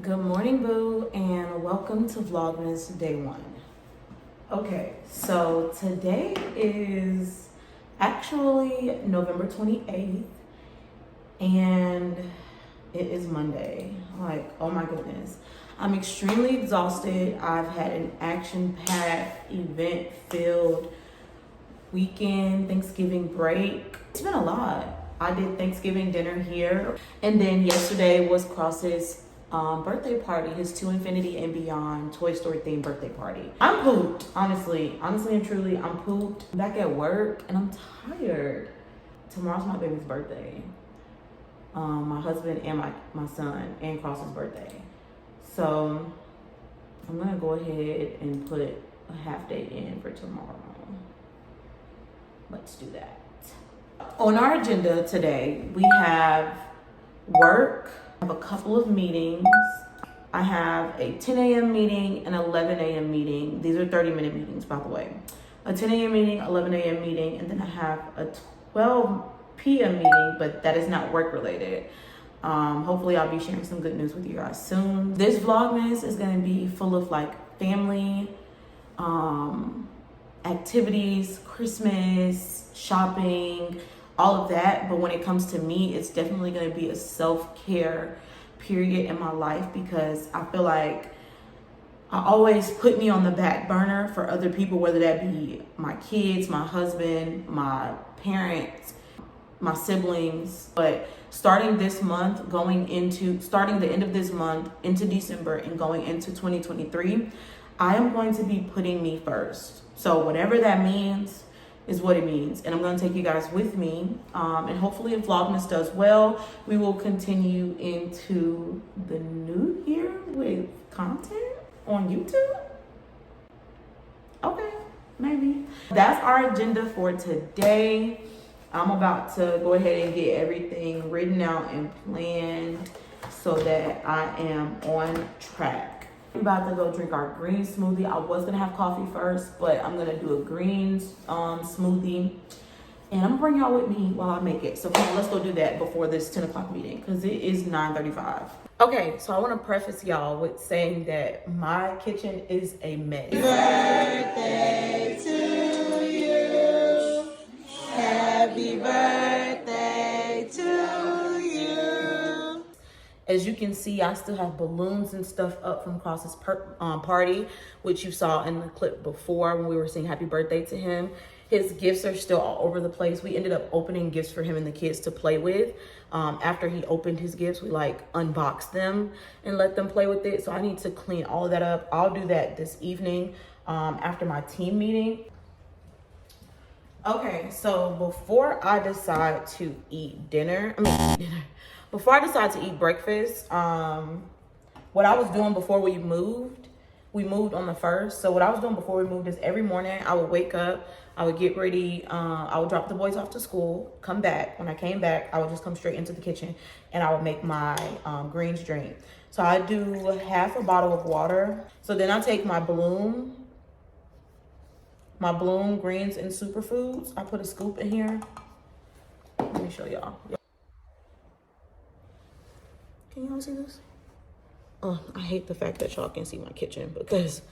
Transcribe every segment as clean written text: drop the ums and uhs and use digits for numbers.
Good morning, boo, and welcome to Vlogmas Day 1. Okay, so today is actually November 28th, and it is Monday. Like, oh my goodness. I'm extremely exhausted. I've had an action-packed, event-filled weekend, Thanksgiving break. It's been a lot. I did Thanksgiving dinner here, and then yesterday was Cross's birthday party, his To Infinity and Beyond Toy Story themed birthday party. I'm pooped, honestly and truly. I'm pooped. I'm back at work and I'm tired. Tomorrow's my baby's birthday. My husband and my son and Cross's birthday. So I'm gonna go ahead and put a half day in for tomorrow. Let's do that. On our agenda today, we have work. I have a couple of meetings. I have a 10 a.m. meeting and 11 a.m. meeting. These are 30-minute meetings, by the way. A 10 a.m. meeting, 11 a.m. meeting, and then I have a 12 p.m. meeting, but that is not work related. Hopefully I'll be sharing some good news with you guys soon. This Vlogmas is gonna be full of like family, activities, Christmas, shopping, all of that. But when it comes to me, it's definitely going to be a self-care period in my life, because I feel like I always put me on the back burner for other people, whether that be my kids, my husband, my parents, my siblings. But starting this month, starting the end of this month into December and going into 2023, I am going to be putting me first. So whatever that means is what it means. And I'm going to take you guys with me. And hopefully if Vlogmas does well, we will continue into the new year with content on YouTube. Okay, maybe. That's our agenda for today. I'm about to go ahead and get everything written out and planned so that I am on track. We're about to go drink our green smoothie. I was gonna have coffee first, but I'm gonna do a green smoothie. And I'm gonna bring y'all with me while I make it. So come on, let's go do that before this 10 o'clock meeting, because it is 9:35. Okay, so I wanna preface y'all with saying that my kitchen is a mess. Birthday to you. Happy birthday to you. As you can see, I still have balloons and stuff up from Cross's party, which you saw in the clip before when we were saying happy birthday to him. His gifts are still all over the place. We ended up opening gifts for him and the kids to play with. After he opened his gifts, we like unboxed them and let them play with it. So I need to clean all of that up. I'll do that this evening after my team meeting. Okay, so before I decide to eat dinner, before I decide to eat breakfast, what I was doing before we moved on the 1st. So what I was doing before we moved is every morning I would wake up, I would get ready, I would drop the boys off to school, come back. When I came back, I would just come straight into the kitchen and I would make my greens drink. So I do half a bottle of water. So then I take my Bloom greens and superfoods. I put a scoop in here. Let me show y'all. Can y'all see this? Oh, I hate the fact that y'all can see my kitchen because,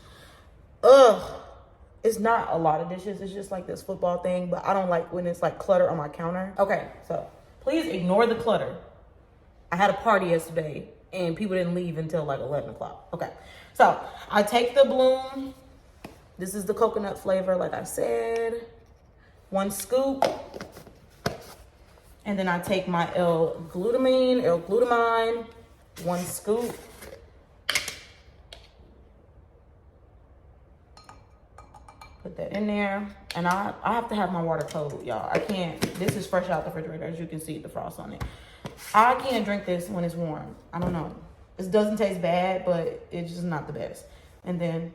it's not a lot of dishes. It's just like this football thing, but I don't like when it's like clutter on my counter. Okay, so please ignore the clutter. I had a party yesterday and people didn't leave until like 11 o'clock. Okay, so I take the Bloom. This is the coconut flavor, like I said. 1 scoop. And then I take my L-glutamine, 1 scoop. Put that in there. And I have to have my water cold, y'all. I can't, this is fresh out the refrigerator. As you can see, the frost on it. I can't drink this when it's warm. I don't know. It doesn't taste bad, but it's just not the best. And then,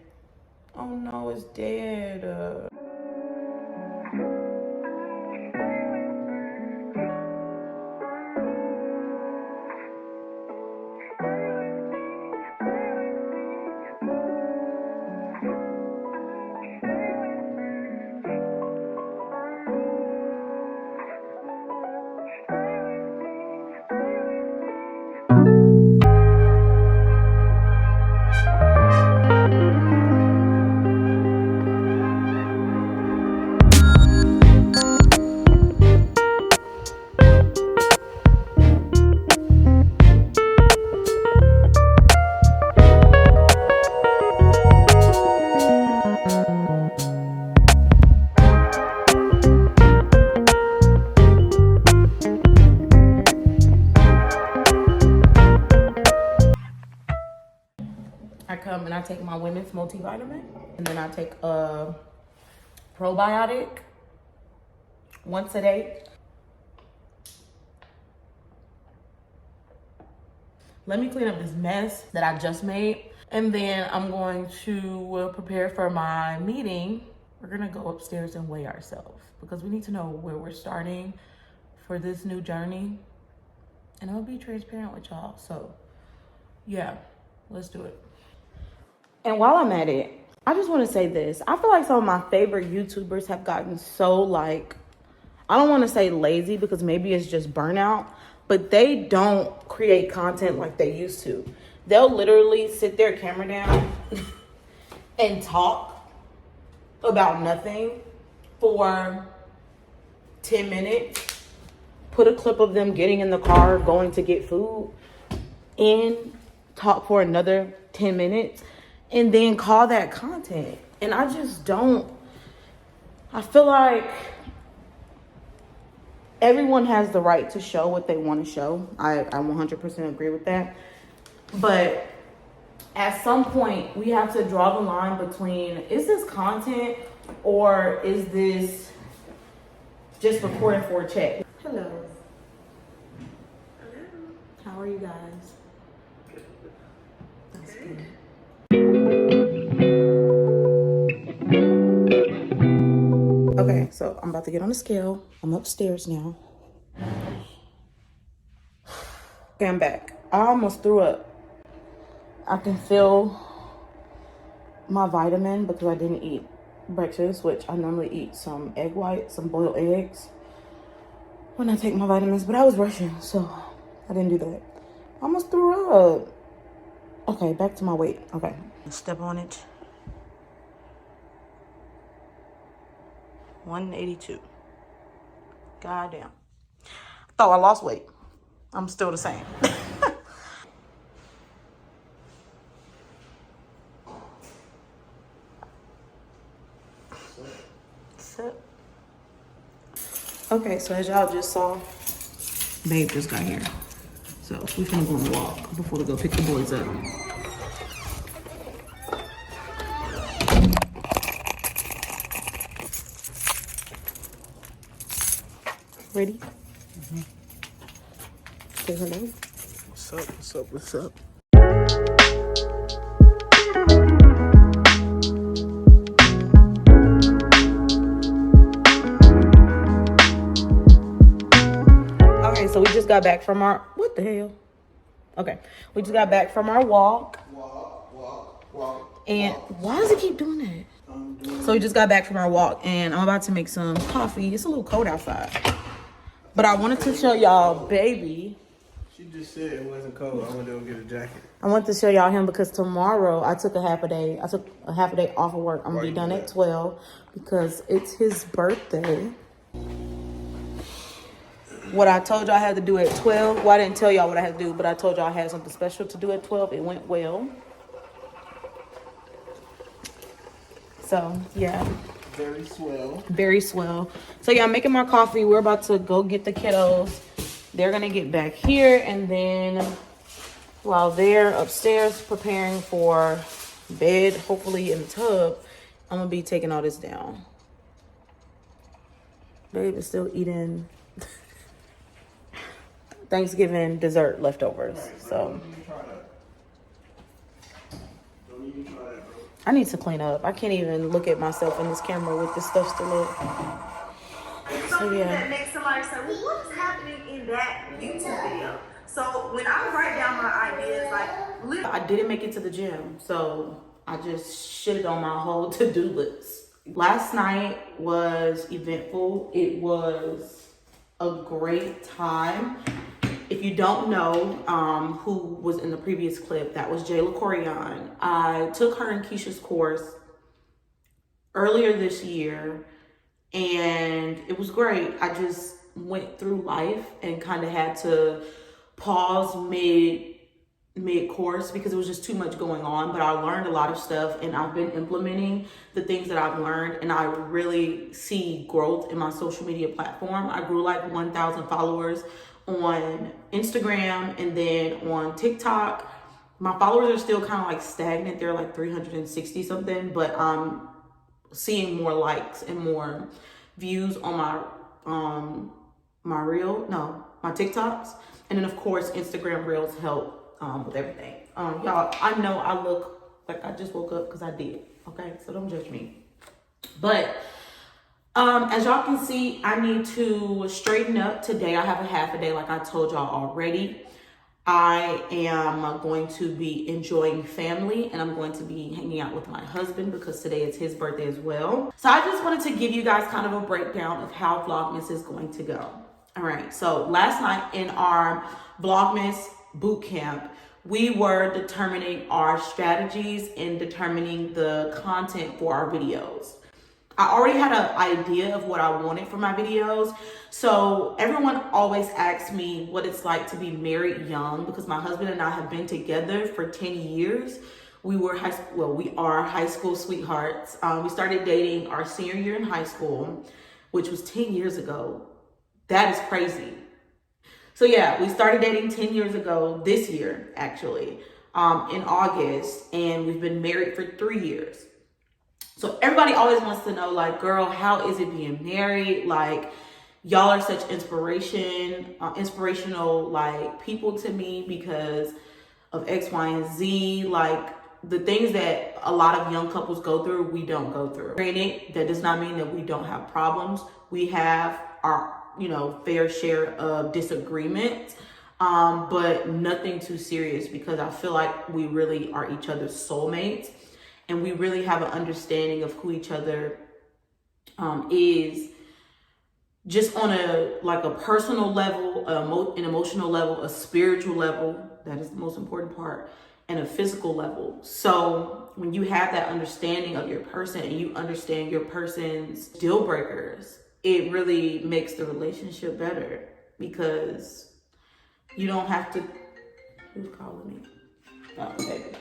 oh no, it's dead. I come and I take my women's multivitamin, and then I take a probiotic once a day. Let me clean up this mess that I just made, and then I'm going to prepare for my meeting. We're gonna go upstairs and weigh ourselves because we need to know where we're starting for this new journey. And I'll be transparent with y'all. So yeah, let's do it. And while I'm at it, I just want to say this. I feel like some of my favorite YouTubers have gotten so like, I don't want to say lazy because maybe it's just burnout, but they don't create content like they used to. They'll literally sit their camera down and talk about nothing for 10 minutes, put a clip of them getting in the car, going to get food, and talk for another 10 minutes, and then call that content. And I just don't, I feel like everyone has the right to show what they want to show. I 100% agree with that. But at some point, we have to draw the line between, is this content or is this just recording for a check? Hello. Hello. How are you guys? That's good. Okay, so I'm about to get on the scale. I'm upstairs now. Okay, I'm back. I almost threw up. I can feel my vitamin because I didn't eat breakfast, which I normally eat some egg whites, some boiled eggs when I take my vitamins, but I was rushing, so I didn't do that. I almost threw up. Okay, back to my weight. Okay, step on it. 182. Goddamn. Thought I lost weight. I'm still the same. Okay, so as y'all just saw, babe just got here. So we finna go on a walk before we go pick the boys up. Ready? Mm-hmm. Say hello. What's up? What's up? What's up? Okay, so we just got back from our, what the hell? Okay, we just got back from our walk. And why does it keep doing that? So we just got back from our walk and I'm about to make some coffee. It's a little cold outside. But I wanted to show y'all baby. She just said it wasn't cold. I went to go get a jacket. I want to show y'all him because tomorrow I took a half a day. I took a half a day off of work. I'm gonna be done at 12 because it's his birthday. What I told y'all I had to do at 12. Well, I didn't tell y'all what I had to do, but I told y'all I had something special to do at 12. It went well. So yeah. Very swell. Very swell. So yeah, I'm making my coffee. We're about to go get the kiddos. They're gonna get back here, and then while they're upstairs preparing for bed, hopefully in the tub, I'm gonna be taking all this down. Babe is still eating Thanksgiving dessert leftovers. So I need to clean up. I can't even look at myself in this camera with this stuff still up. So yeah. That makes somebody say, well, what's happening in that YouTube video? So when I write down my ideas, like I didn't make it to the gym, so I just shitted on my whole to-do list. Last night was eventful. It was a great time. If you don't know who was in the previous clip, that was Jayla Koryian. I took her and Keisha's course earlier this year, and it was great. I just went through life and kind of had to pause mid-course because it was just too much going on, but I learned a lot of stuff and I've been implementing the things that I've learned, and I really see growth in my social media platform. I grew like 1,000 followers on Instagram and then on TikTok, my followers are still kind of like stagnant. They're like 360 something, but I'm seeing more likes and more views on my TikToks. And then of course, Instagram Reels help with everything. Y'all, I know I look like I just woke up because I did. Okay, so don't judge me. But as y'all can see, I need to straighten up today. I have a half a day, like I told y'all already. I am going to be enjoying family, and I'm going to be hanging out with my husband because today is his birthday as well. So I just wanted to give you guys kind of a breakdown of how Vlogmas is going to go. All right, so last night in our Vlogmas boot camp, we were determining our strategies and determining the content for our videos. I already had an idea of what I wanted for my videos. So everyone always asks me what it's like to be married young, because my husband and I have been together for 10 years. We are high school sweethearts. We started dating our senior year in high school, which was 10 years ago. That is crazy. So yeah, we started dating 10 years ago, this year actually, in August, and we've been married for 3 years. So everybody always wants to know, like, girl, how is it being married? Like, y'all are such inspirational, like, people to me because of X, Y, and Z. Like, the things that a lot of young couples go through, we don't go through. Granted, that does not mean that we don't have problems. We have our, fair share of disagreements, but nothing too serious, because I feel like we really are each other's soulmates. And we really have an understanding of who each other is, just on a personal level, an emotional level, a spiritual level. That is the most important part, and a physical level. So when you have that understanding of your person and you understand your person's deal breakers, it really makes the relationship better, because you don't have to. Who's calling me? Oh, baby.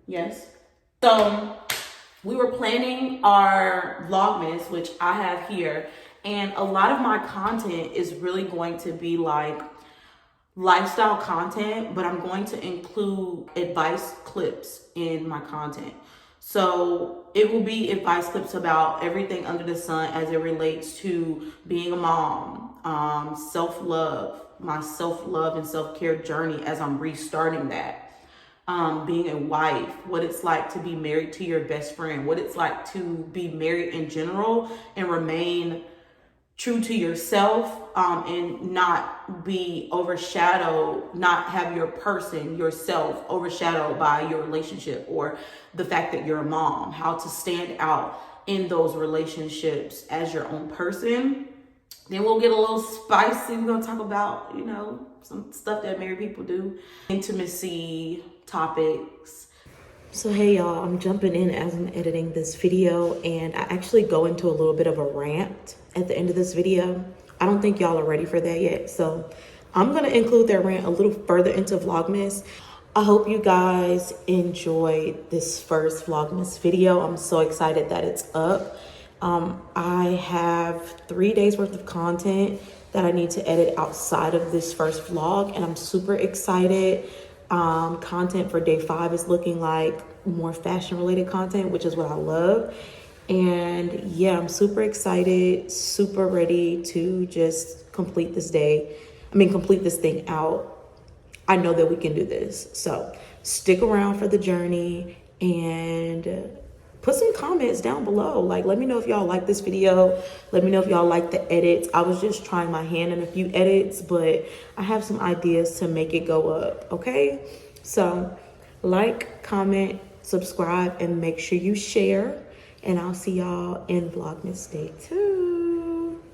Yes. So we were planning our Vlogmas, which I have here, and a lot of my content is really going to be like lifestyle content, but I'm going to include advice clips in my content. So it will be advice clips about everything under the sun as it relates to being a mom, self-love, my self-love and self-care journey as I'm restarting that. Being a wife, what it's like to be married to your best friend, what it's like to be married in general and remain true to yourself, and not be overshadowed, not have your person, yourself, overshadowed by your relationship or the fact that you're a mom, how to stand out in those relationships as your own person. Then we'll get a little spicy. We're going to talk about, some stuff that married people do, intimacy topics. So hey y'all, I'm jumping in as I'm editing this video, and I actually go into a little bit of a rant at the end of this video. I don't think y'all are ready for that yet, so I'm gonna include that rant a little further into Vlogmas. I hope you guys enjoyed this first Vlogmas video. I'm so excited that it's up. I have 3 days worth of content that I need to edit outside of this first vlog, and I'm super excited. Content for day 5 is looking like more fashion related content, which is what I love. And yeah, I'm super excited, super ready to just complete this thing out. I know that we can do this. So stick around for the journey and put some comments down below. Like, let me know if y'all like this video. Let me know if y'all like the edits. I was just trying my hand in a few edits, but I have some ideas to make it go up, okay? So like, comment, subscribe, and make sure you share. And I'll see y'all in Vlogmas Day 2.